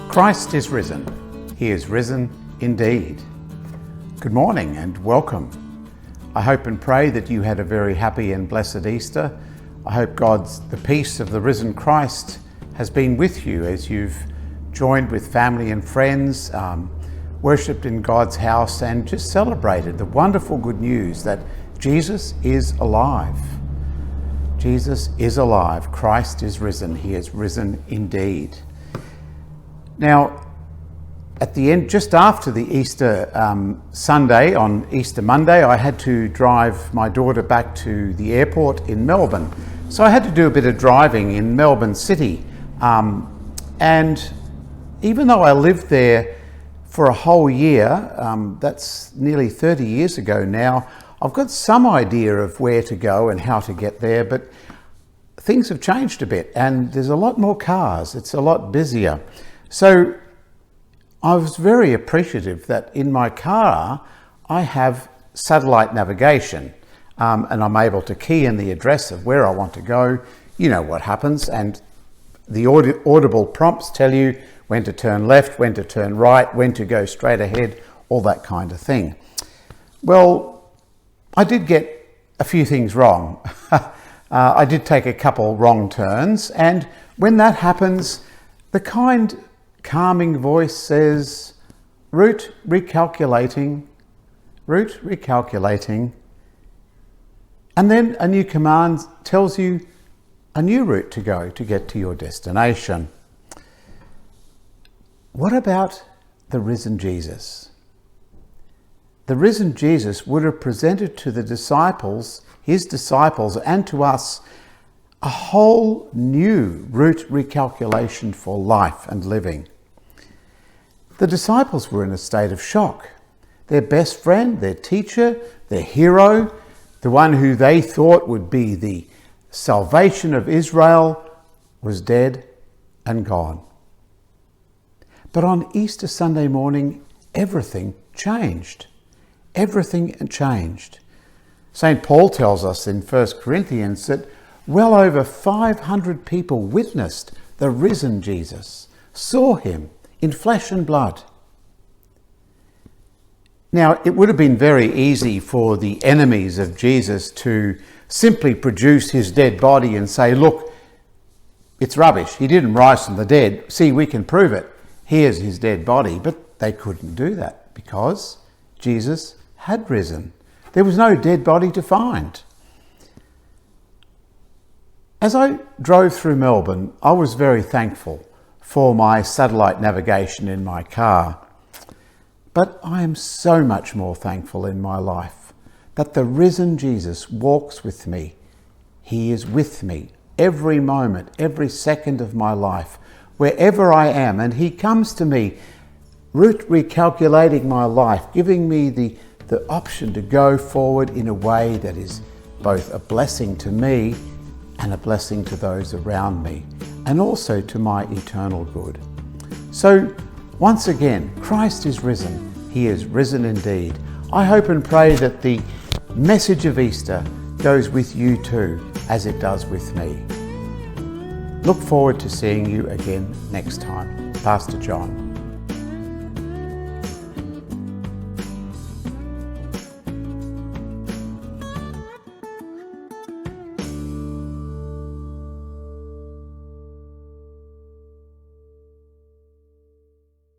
Christ is risen. He is risen indeed. Good morning and welcome. I hope and pray that you had a very happy and blessed Easter. I hope the peace of the risen Christ has been with you as you've joined with family and friends, worshipped in God's house and just celebrated the wonderful good news that Jesus is alive. Jesus is alive. Christ is risen. He is risen indeed. Now, at the end, just after the Easter Sunday, on Easter Monday, I had to drive my daughter back to the airport in Melbourne. So I had to do a bit of driving in Melbourne City. And even though I lived there for a whole year, that's nearly 30 years ago now, I've got some idea of where to go and how to get there, but things have changed a bit and there's a lot more cars. It's a lot busier. So I was very appreciative that in my car I have satellite navigation and I'm able to key in the address of where I want to go. You know what happens, and the audible prompts tell you when to turn left, when to turn right, when to go straight ahead, all that kind of thing. Well, I did get a few things wrong. I did take a couple wrong turns, and when that happens, the kind calming voice says, route recalculating, and then a new command tells you a new route to go to get to your destination. What about the risen Jesus? The risen Jesus would have presented to the disciples, his disciples, and to us a whole new route recalculation for life and living. The disciples were in a state of shock. Their best friend, their teacher, their hero, the one who they thought would be the salvation of Israel, was dead and gone. But on Easter Sunday morning, everything changed. Everything changed. St. Paul tells us in 1 Corinthians that well over 500 people witnessed the risen Jesus, saw him in flesh and blood. Now, it would have been very easy for the enemies of Jesus to simply produce his dead body and say, look, it's rubbish. He didn't rise from the dead. See, we can prove it. Here's his dead body. But they couldn't do that because Jesus had risen. There was no dead body to find. As I drove through Melbourne, I was very thankful for my satellite navigation in my car. But I am so much more thankful in my life that the risen Jesus walks with me. He is with me every moment, every second of my life, wherever I am, and he comes to me, route recalculating my life, giving me the option to go forward in a way that is both a blessing to me and a blessing to those around me, and also to my eternal good. So, once again, Christ is risen. He is risen indeed. I hope and pray that the message of Easter goes with you too, as it does with me. Look forward to seeing you again next time. Pastor John.